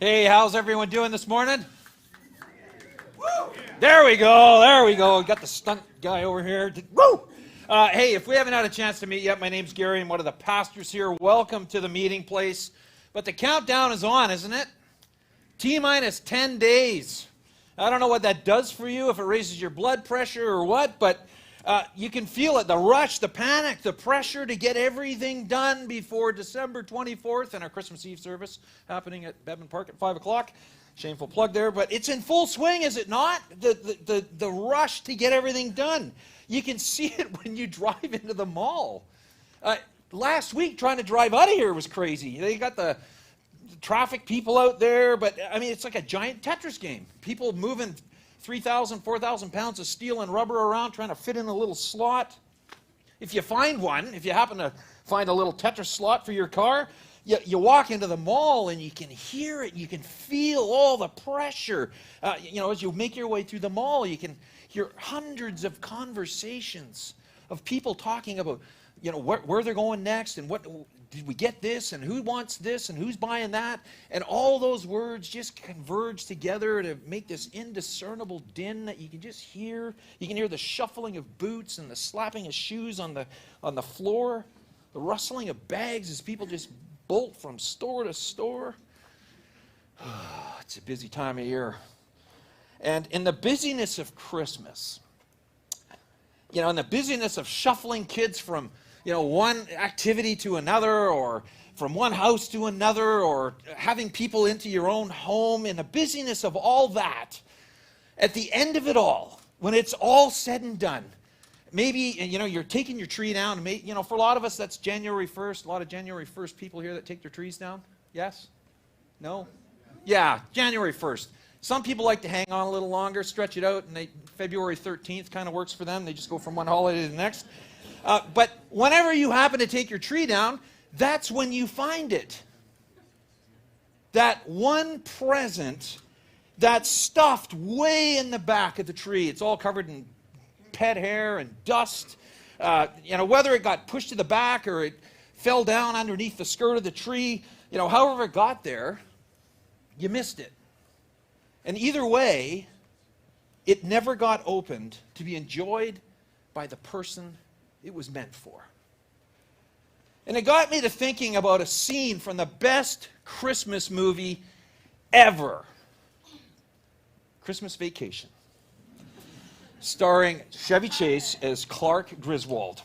Hey, how's everyone doing this morning? There we go. Got the stunt guy over here. Woo! Hey, if we haven't had a chance to meet yet, my name's Garry. I'm one of the pastors here. Welcome to the meeting place. But the countdown is on, isn't it? T-minus 10 days. I don't know what that does for you, if it raises your blood pressure or what, but you can feel it, the rush, the panic, the pressure to get everything done before December 24th and our Christmas Eve service happening at Bevan Park at 5 o'clock. Shameful plug there, but it's in full swing, is it not? The rush to get everything done. You can see it when you drive into the mall. Last week, trying to drive out of here was crazy. They got the traffic people out there, but I mean, it's like a giant Tetris game. People moving 3,000, 4,000 pounds of steel and rubber around trying to fit in a little slot. If you find one, if you happen to find a little Tetris slot for your car, you walk into the mall and you can hear it, you can feel all the pressure. As you make your way through the mall, you can hear hundreds of conversations of people talking about, where they're going next and what did we get this and who wants this and who's buying that, and all those words just converge together to make this indiscernible din that you can just hear. You can hear the shuffling of boots and the slapping of shoes on the floor, the rustling of bags as people just bolt from store to store. It's a busy time of year. And in the busyness of Christmas, in the busyness of shuffling kids from one activity to another, or from one house to another, or having people into your own home, in the busyness of all that, at the end of it all, when it's all said and done, maybe, you're taking your tree down, and for a lot of us, that's January 1st, a lot of January 1st people here that take their trees down. Yes? No? Yeah, January 1st. Some people like to hang on a little longer, stretch it out, and February 13th kind of works for them. They just go from one holiday to the next. But whenever you happen to take your tree down, that's when you find it. That one present that's stuffed way in the back of the tree. It's all covered in pet hair and dust. Whether it got pushed to the back or it fell down underneath the skirt of the tree, however it got there, you missed it. And either way, it never got opened to be enjoyed by the person it was meant for. And it got me to thinking about a scene from the best Christmas movie ever. Christmas Vacation. Starring Chevy Chase as Clark Griswold.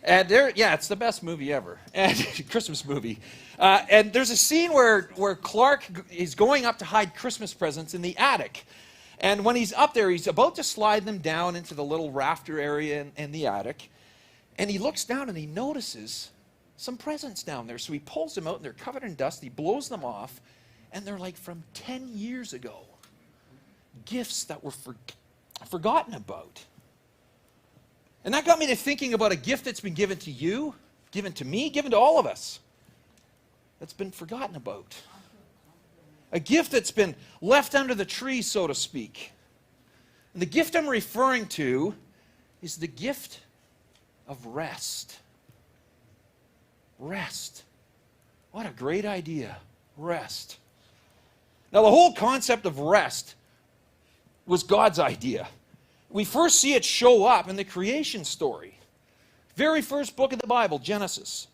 And it's the best movie ever. And Christmas movie. And there's a scene where Clark is going up to hide Christmas presents in the attic. And when he's up there, he's about to slide them down into the little rafter area in the attic. And he looks down and he notices some presents down there. So he pulls them out and they're covered in dust. He blows them off. And they're like from 10 years ago. Gifts that were forgotten about. And that got me to thinking about a gift that's been given to you, given to me, given to all of us, that's been forgotten about. A gift that's been left under the tree, so to speak. And the gift I'm referring to is the gift of rest. Rest. What a great idea. Rest. Now, the whole concept of rest was God's idea. We first see it show up in the creation story. Very first book of the Bible, Genesis,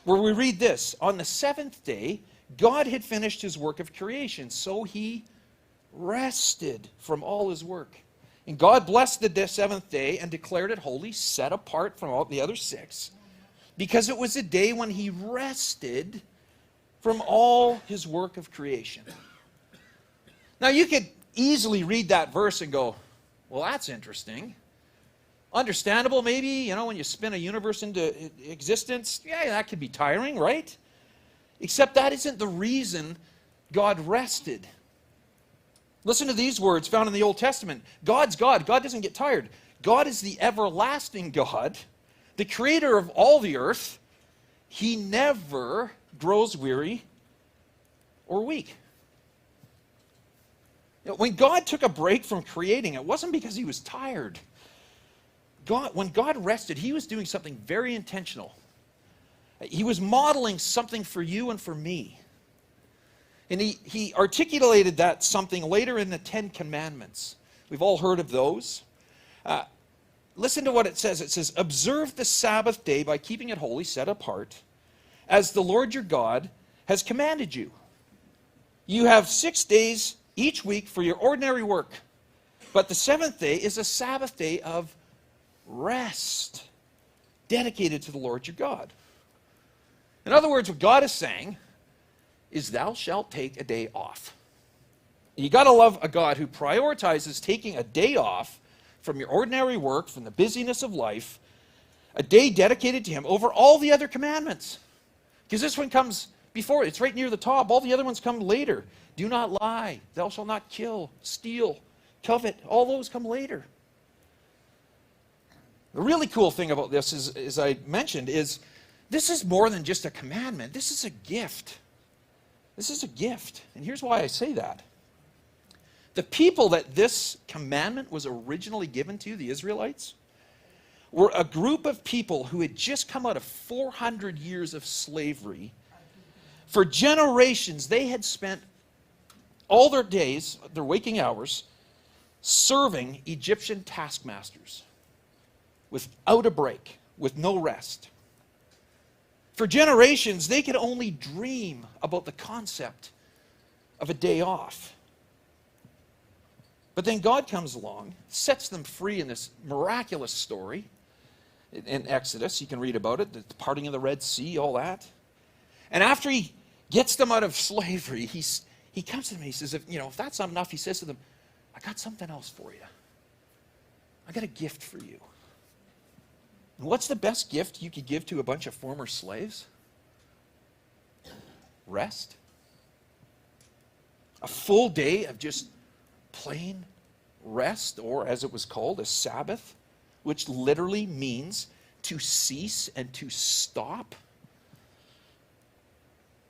where we read this. On the seventh day, God had finished his work of creation, so he rested from all his work. And God blessed the seventh day and declared it holy, set apart from all the other six, because it was a day when he rested from all his work of creation. Now, you could easily read that verse and go, well, that's interesting. Understandable, maybe, when you spin a universe into existence. Yeah, that could be tiring, right? Except that isn't the reason God rested. Listen to these words found in the Old Testament. God's God. God doesn't get tired. God is the everlasting God, the creator of all the earth. He never grows weary or weak. When God took a break from creating, it wasn't because he was tired. When God rested, he was doing something very intentional. He was modeling something for you and for me. And he articulated that something later in the Ten Commandments. We've all heard of those. Listen to what it says. It says, observe the Sabbath day by keeping it holy, set apart, as the Lord your God has commanded you. You have 6 days each week for your ordinary work, but the seventh day is a Sabbath day of rest, dedicated to the Lord your God. In other words, what God is saying is thou shalt take a day off. You got to love a God who prioritizes taking a day off from your ordinary work, from the busyness of life, a day dedicated to him over all the other commandments. Because this one comes before, it's right near the top. All the other ones come later. Do not lie, thou shalt not kill, steal, covet, all those come later. The really cool thing about this is, as I mentioned, is this is more than just a commandment. This is a gift. This is a gift. And here's why I say that. The people that this commandment was originally given to, the Israelites, were a group of people who had just come out of 400 years of slavery. For generations, they had spent all their days, their waking hours, serving Egyptian taskmasters without a break, with no rest. For generations, they could only dream about the concept of a day off. But then God comes along, sets them free in this miraculous story in Exodus. You can read about it, the parting of the Red Sea, all that. And after he gets them out of slavery, he comes to them and he says, if that's not enough, he says to them, I got something else for you. I got a gift for you. And what's the best gift you could give to a bunch of former slaves? Rest. A full day of just plain rest, or as it was called, a Sabbath, which literally means to cease and to stop.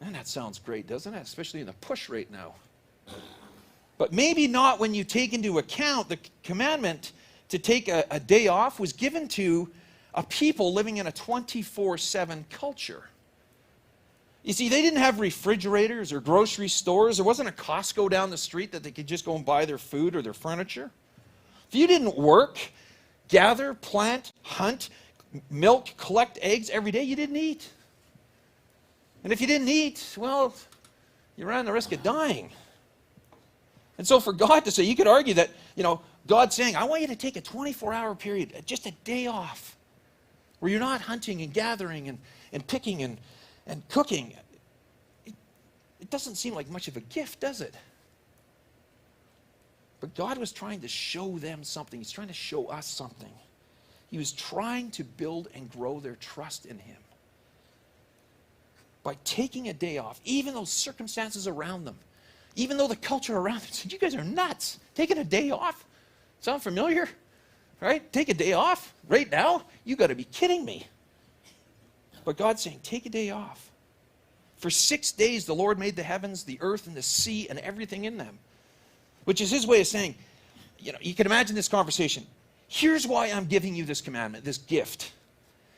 And that sounds great, doesn't it? Especially in the push right now. But maybe not when you take into account the commandment to take a day off was given to a people living in a 24/7 culture. You see, they didn't have refrigerators or grocery stores. There wasn't a Costco down the street that they could just go and buy their food or their furniture. If you didn't work, gather, plant, hunt, milk, collect eggs every day, you didn't eat. And if you didn't eat, well, you ran the risk of dying. And so for God to say, you could argue that, God's saying, I want you to take a 24-hour period, just a day off, where you're not hunting and gathering and picking and cooking. It doesn't seem like much of a gift, does it? But God was trying to show them something. He's trying to show us something. He was trying to build and grow their trust in him. By taking a day off, even those circumstances around them, even though the culture around them said, you guys are nuts. Taking a day off? Sound familiar? Right? Take a day off right now? You got to be kidding me. But God's saying, take a day off. For 6 days, the Lord made the heavens, the earth, and the sea, and everything in them. Which is his way of saying, you can imagine this conversation. Here's why I'm giving you this commandment, this gift.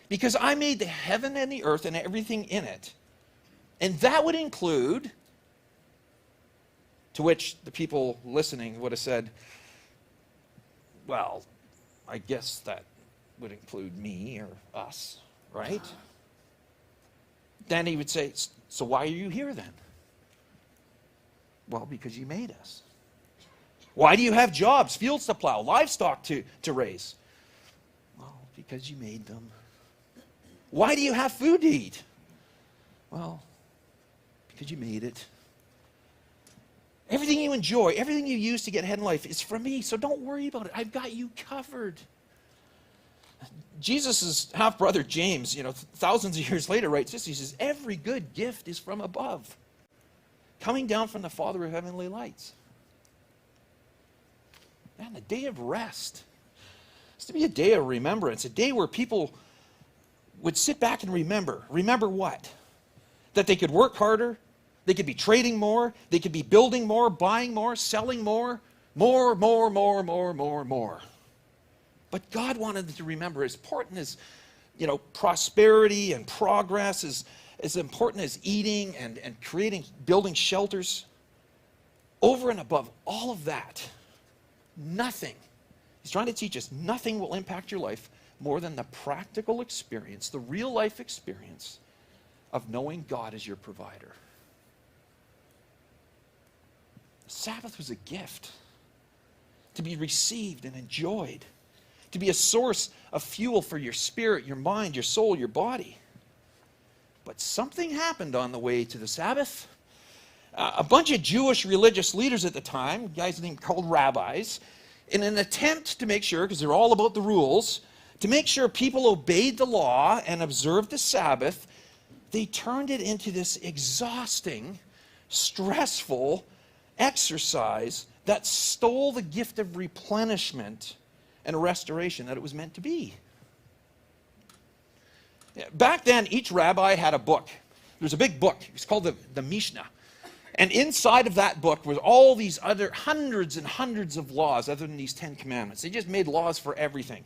Because I made the heaven and the earth and everything in it. And that would include, to which the people listening would have said, well, I guess that would include me or us, right? Then he would say, so why are you here then? Well, because you made us. Why do you have jobs, fields to plow, livestock to raise? Well, because you made them. Why do you have food to eat? Well, because you made it. Everything you enjoy, everything you use to get ahead in life is from me, so don't worry about it. I've got you covered. Jesus' half-brother James, thousands of years later writes this. He says, every good gift is from above, coming down from the Father of heavenly lights. Man, the day of rest is to be a day of remembrance, a day where people would sit back and remember. Remember what? That they could work harder, they could be trading more, they could be building more, buying more, selling more. But God wanted them to remember, as important as prosperity and progress is as important as eating and building shelters. Over and above all of that, nothing, he's trying to teach us, nothing will impact your life more than the practical experience, the real life experience of knowing God as your provider. The Sabbath was a gift to be received and enjoyed, to be a source of fuel for your spirit, your mind, your soul, your body. But something happened on the way to the Sabbath. A bunch of Jewish religious leaders at the time, guys named called rabbis, in an attempt to make sure, because they're all about the rules, to make sure people obeyed the law and observed the Sabbath, they turned it into this exhausting, stressful exercise that stole the gift of replenishment and restoration that it was meant to be. Back then, each rabbi had a book. There was a big book. It was called the Mishnah. And inside of that book were all these other hundreds and hundreds of laws other than these 10 commandments. They just made laws for everything.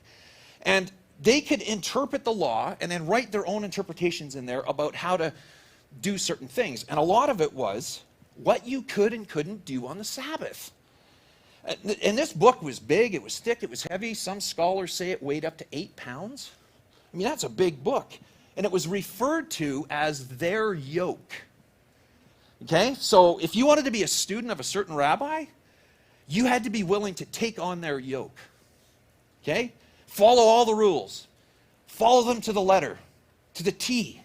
And they could interpret the law and then write their own interpretations in there about how to do certain things. And a lot of it was what you could and couldn't do on the Sabbath. And this book was big, it was thick, it was heavy. Some scholars say it weighed up to 8 pounds. I mean, that's a big book. And it was referred to as their yoke. Okay, so if you wanted to be a student of a certain rabbi, you had to be willing to take on their yoke. Okay, follow all the rules, follow them to the letter, to the T.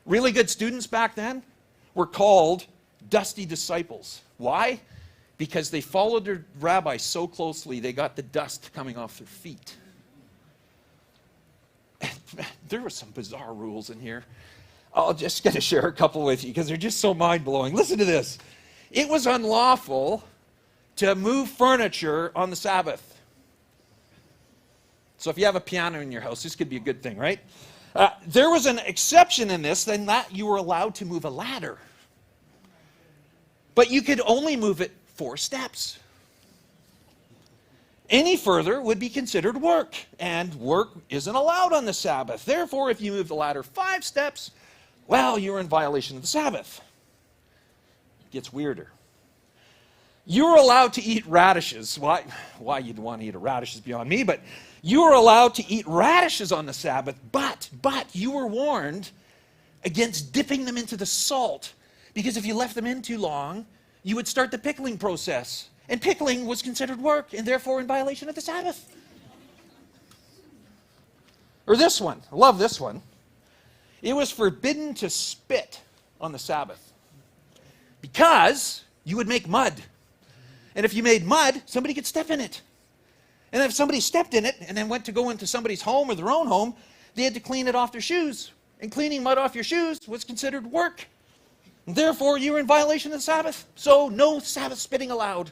Really good students back then were called dusty disciples. Why? Because they followed their rabbi so closely they got the dust coming off their feet. There were some bizarre rules in here. I'll just going to share a couple with you because they're just so mind-blowing. Listen to this. It was unlawful to move furniture on the Sabbath. So if you have a piano in your house, this could be a good thing, right? There was an exception in this, then that you were allowed to move a ladder. But you could only move it 4 steps. Any further would be considered work, and work isn't allowed on the Sabbath. Therefore, if you move the ladder 5 steps, well, you're in violation of the Sabbath. It gets weirder. You're allowed to eat radishes. Why you'd want to eat a radish is beyond me, but you were allowed to eat radishes on the Sabbath, but you were warned against dipping them into the salt, because if you left them in too long, you would start the pickling process. And pickling was considered work, and therefore in violation of the Sabbath. Or this one. I love this one. It was forbidden to spit on the Sabbath because you would make mud. And if you made mud, somebody could step in it. And if somebody stepped in it and then went to go into somebody's home or their own home, they had to clean it off their shoes. And cleaning mud off your shoes was considered work. And therefore, you were in violation of the Sabbath. So no Sabbath spitting allowed.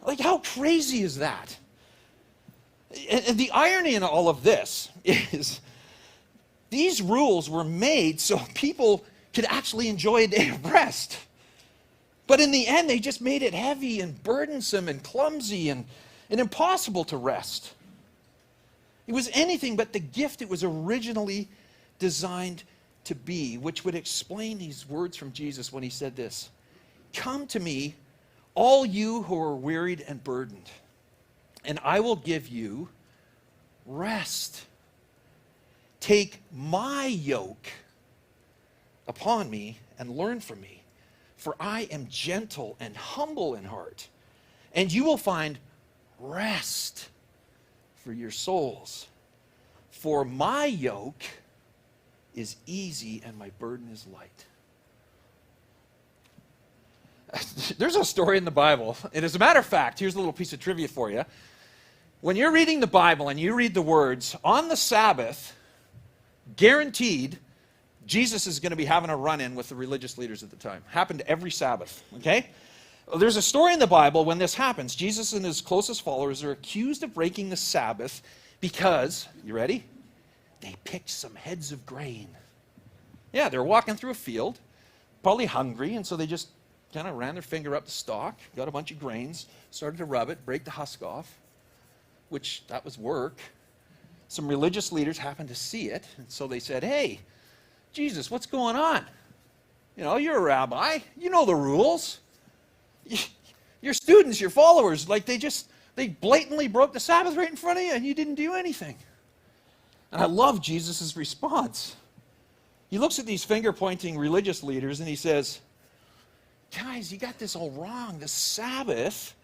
Like, how crazy is that? And the irony in all of this is these rules were made so people could actually enjoy a day of rest. But in the end, they just made it heavy and burdensome and clumsy and impossible to rest. It was anything but the gift it was originally designed to be, which would explain these words from Jesus when he said this: "Come to me, all you who are wearied and burdened, and I will give you rest. Take my yoke upon me and learn from me, for I am gentle and humble in heart, and you will find rest for your souls. For my yoke is easy and my burden is light." There's a story in the Bible, and as a matter of fact, here's a little piece of trivia for you. When you're reading the Bible and you read the words, on the Sabbath, guaranteed, Jesus is going to be having a run-in with the religious leaders at the time. Happened every Sabbath, okay? Well, there's a story in the Bible when this happens. Jesus and his closest followers are accused of breaking the Sabbath because, you ready? They picked some heads of grain. Yeah, they're walking through a field, probably hungry, and so they just kind of ran their finger up the stalk, got a bunch of grains, started to rub it, break the husk off, which that was work. some religious leaders happened to see it, and so they said, "Hey, Jesus, what's going on? You know, you're a rabbi. You know the rules. Your students, your followers, like they blatantly broke the Sabbath right in front of you, and you didn't do anything." And I love Jesus' response. He looks at these finger-pointing religious leaders, and he says, "Guys, you got this all wrong. The Sabbath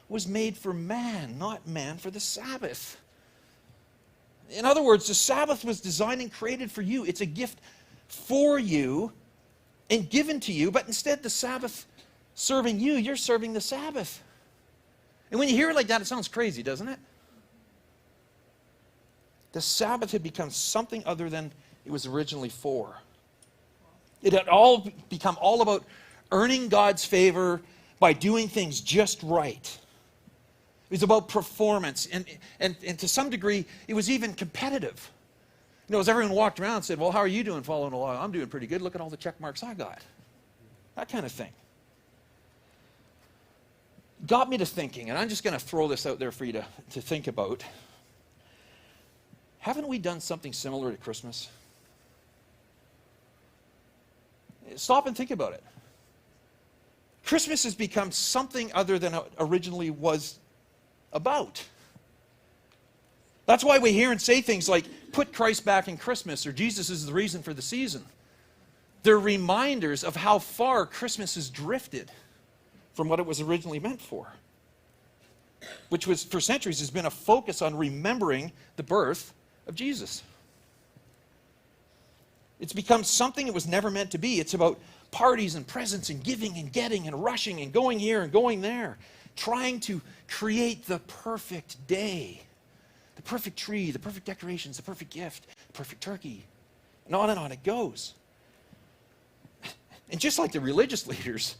was made for man, not man for the Sabbath." In other words, the Sabbath was designed and created for you. It's a gift for you and given to you, but instead the Sabbath serving you, you're serving the Sabbath. And when you hear it like that, it sounds crazy, doesn't it? The Sabbath had become something other than it was originally for. It had all become all about earning God's favor by doing things just right. It was about performance, and to some degree, it was even competitive. You know, as everyone walked around and said, "Well, how are you doing following along?" "I'm doing pretty good. Look at all the check marks I got." That kind of thing. Got me to thinking, and I'm just going to throw this out there for you to think about. Haven't we done something similar to Christmas? Stop and think about it. Christmas has become something other than it originally was about. That's why we hear and say things like, "Put Christ back in Christmas," or "Jesus is the reason for the season." They're reminders of how far Christmas has drifted from what it was originally meant for, which was, for centuries, has been a focus on remembering the birth of Jesus. It's become something it was never meant to be. It's about parties and presents and giving and getting and rushing and going here and going there, trying to create the perfect day, the perfect tree, the perfect decorations, the perfect gift, the perfect turkey, and on it goes. And just like the religious leaders,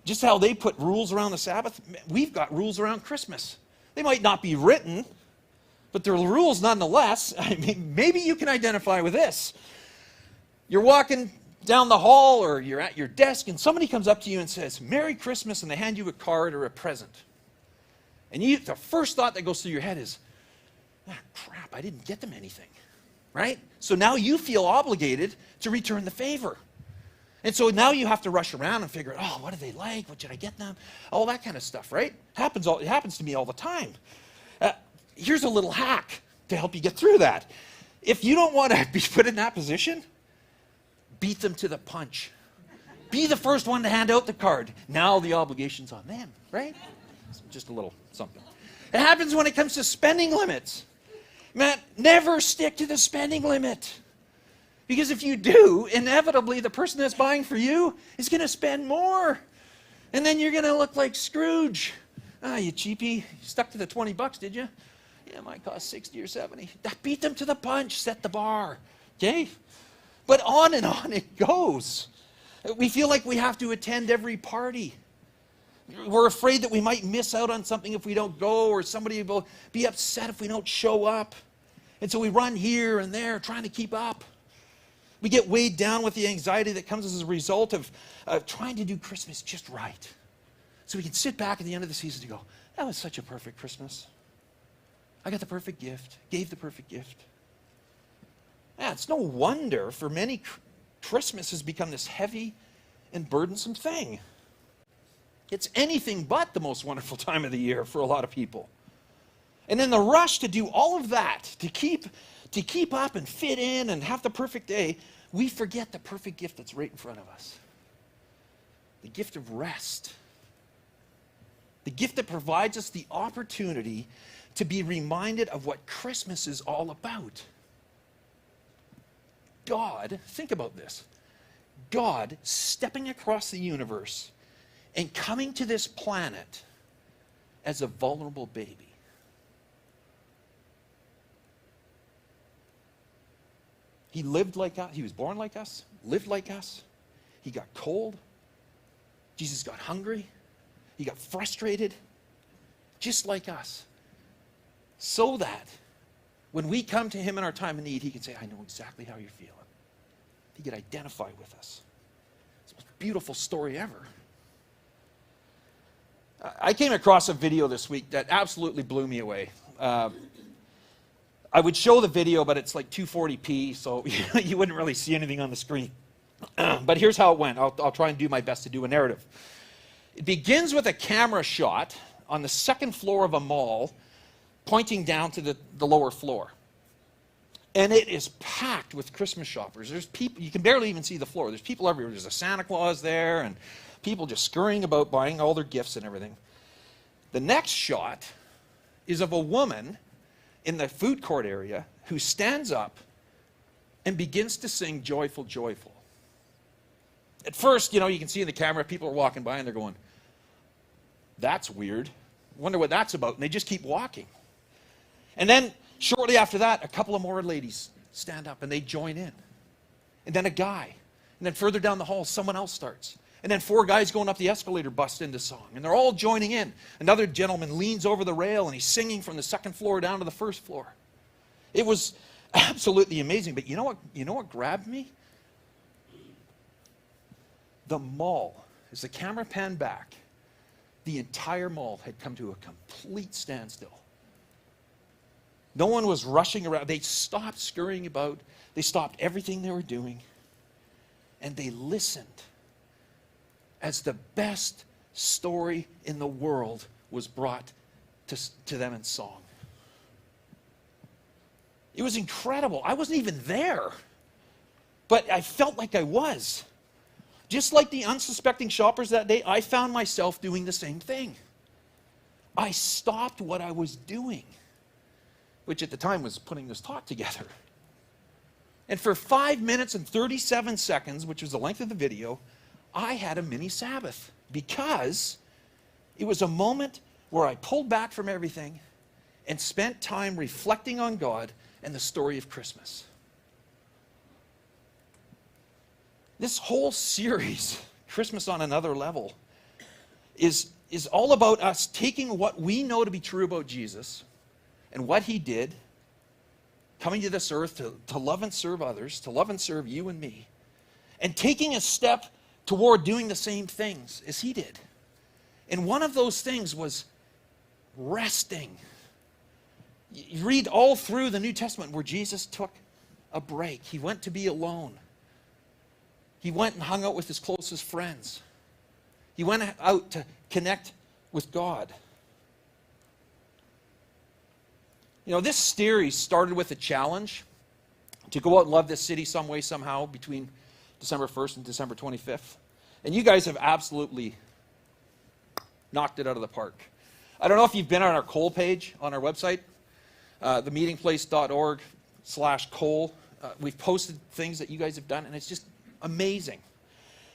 just how they put rules around the Sabbath, we've got rules around Christmas. They might not be written, but they're rules nonetheless. I mean, maybe you can identify with this. You're walking down the hall or you're at your desk and somebody comes up to you and says, "Merry Christmas," and they hand you a card or a present. And the first thought that goes through your head is, "Crap, I didn't get them anything." Right? So now you feel obligated to return the favor. And so now you have to rush around and figure out, "Oh, what do they like? What should I get them?" All that kind of stuff, right? It happens to me all the time. Here's a little hack to help you get through that. If you don't want to be put in that position, beat them to the punch. Be the first one to hand out the card. Now the obligation's on them, right? Just a little something. It happens when it comes to spending limits. Man, never stick to the spending limit. Because if you do, inevitably the person that's buying for you is going to spend more. And then you're going to look like Scrooge. "Ah, you cheapie. You stuck to the $20, did you?" "Yeah, it might cost 60 or 70. Beat them to the punch. Set the bar. Okay? But on and on it goes. We feel like we have to attend every party. We're afraid that we might miss out on something if we don't go, or somebody will be upset if we don't show up. And so we run here and there trying to keep up. We get weighed down with the anxiety that comes as a result of trying to do Christmas just right. So we can sit back at the end of the season and go, "That was such a perfect Christmas. I got the perfect gift, gave the perfect gift." Yeah, it's no wonder for many Christmas has become this heavy and burdensome thing. It's anything but the most wonderful time of the year for a lot of people. And in the rush to do all of that, to keep up and fit in and have the perfect day, we forget the perfect gift that's right in front of us. The gift of rest. The gift that provides us the opportunity to be reminded of what Christmas is all about. God, think about this. God stepping across the universe and coming to this planet as a vulnerable baby. He lived like us. He was born like us, lived like us. He got cold. Jesus got hungry. He got frustrated, just like us. So that when we come to him in our time of need, he can say, "I know exactly how you're feeling." He could identify with us. It's the most beautiful story ever. I came across a video this week that absolutely blew me away. I would show the video, but it's like 240p, so you wouldn't really see anything on the screen. But here's how it went. I'll try and do my best to do a narrative. It begins with a camera shot on the second floor of a mall, pointing down to the lower floor. And it is packed with Christmas shoppers. There's people, you can barely even see the floor. There's people everywhere. There's a Santa Claus there, and people just scurrying about buying all their gifts and everything. The next shot is of a woman in the food court area who stands up and begins to sing Joyful, Joyful. At first, you can see in the camera, people are walking by and they're going, that's weird. Wonder what that's about. And they just keep walking. And then shortly after that, a couple of more ladies stand up and they join in. And then a guy. And then further down the hall, someone else starts. And then 4 guys going up the escalator bust into song. And they're all joining in. Another gentleman leans over the rail and he's singing from the second floor down to the first floor. It was absolutely amazing. But you know what grabbed me? The mall, as the camera panned back, the entire mall had come to a complete standstill. No one was rushing around. They stopped scurrying about. They stopped everything they were doing. And they listened as the best story in the world was brought to them in song. It was incredible. I wasn't even there, but I felt like I was. Just like the unsuspecting shoppers that day, I found myself doing the same thing. I stopped what I was doing, which at the time was putting this talk together. And for 5 minutes and 37 seconds, which was the length of the video, I had a mini Sabbath, because it was a moment where I pulled back from everything and spent time reflecting on God and the story of Christmas. This whole series, Christmas on Another Level, is all about us taking what we know to be true about Jesus and what he did, coming to this earth to love and serve others, to love and serve you and me, and taking a step toward doing the same things as he did. And one of those things was resting. You read all through the New Testament where Jesus took a break. He went to be alone. He went and hung out with his closest friends. He went out to connect with God. This series started with a challenge to go out and love this city some way, somehow, between December 1st and December 25th. And you guys have absolutely knocked it out of the park. I don't know if you've been on our Cole page on our website, themeetingplace.org/Cole. We've posted things that you guys have done, and it's just amazing.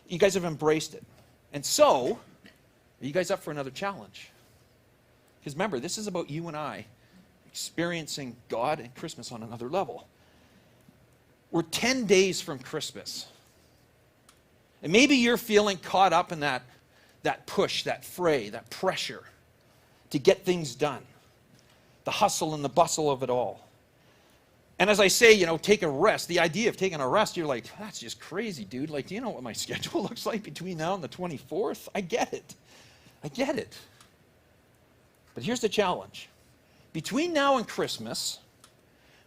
You guys have embraced it. And so, are you guys up for another challenge? Because remember, this is about you and I experiencing God and Christmas on another level. We're 10 days from Christmas. And maybe you're feeling caught up in that push, that fray, that pressure to get things done. The hustle and the bustle of it all. And as I say, take a rest. The idea of taking a rest, you're like, that's just crazy, dude. Like, do you know what my schedule looks like between now and the 24th? I get it. But here's the challenge. Between now and Christmas,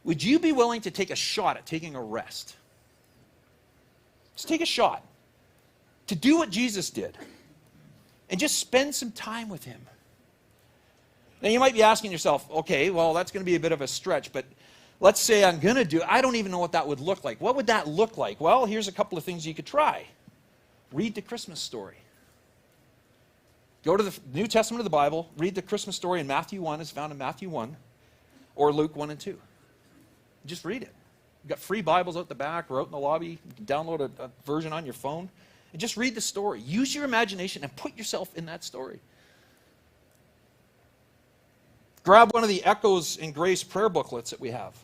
would you be willing to take a shot at taking a rest? Just take a shot to do what Jesus did and just spend some time with him. Now, you might be asking yourself, okay, well, that's going to be a bit of a stretch, but let's say I'm going to do it. I don't even know what that would look like. What would that look like? Well, here's a couple of things you could try. Read the Christmas story. Go to the New Testament of the Bible, read the Christmas story in Matthew 1, it's found in Matthew 1, or Luke 1 and 2. Just read it. You've got free Bibles out the back or out in the lobby. You can download a version on your phone. And just read the story. Use your imagination and put yourself in that story. Grab one of the Echoes and Grace prayer booklets that we have.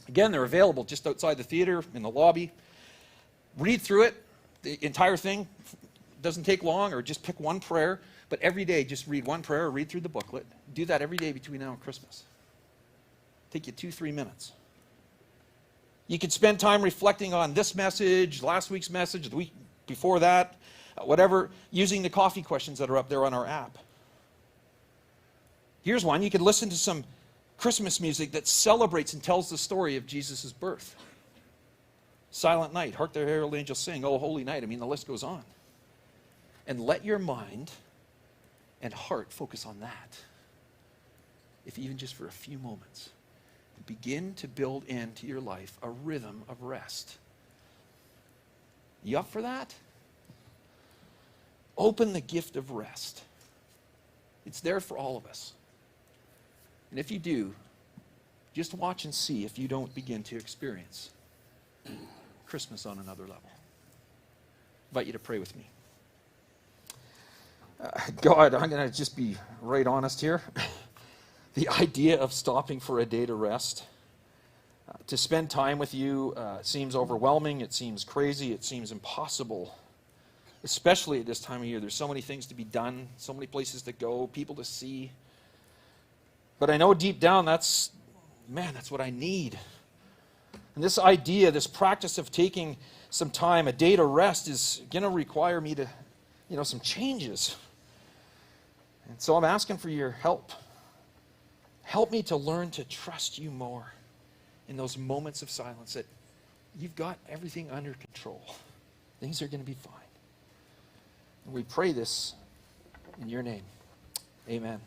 Again, they're available just outside the theater, in the lobby. Read through it, the entire thing. Doesn't take long, or just pick one prayer. But every day, just read one prayer or read through the booklet. Do that every day between now and Christmas. Take you 2-3 minutes. You could spend time reflecting on this message, last week's message, the week before that, whatever, using the coffee questions that are up there on our app. Here's one. You could listen to some Christmas music that celebrates and tells the story of Jesus' birth. Silent Night, Hark the Herald Angels Sing, Oh Holy Night. I mean, the list goes on. And let your mind and heart focus on that, if even just for a few moments. Begin to build into your life a rhythm of rest. You up for that? Open the gift of rest. It's there for all of us. And if you do, just watch and see if you don't begin to experience Christmas on another level. I invite you to pray with me. God, I'm going to just be right honest here. The idea of stopping for a day to rest, to spend time with you, seems overwhelming. It seems crazy. It seems impossible, especially at this time of year. There's so many things to be done, so many places to go, people to see. But I know deep down that's what I need. And this idea, this practice of taking some time, a day to rest, is going to require me to, some changes. And so I'm asking for your help. Help me to learn to trust you more in those moments of silence, that you've got everything under control. Things are going to be fine. And we pray this in your name. Amen.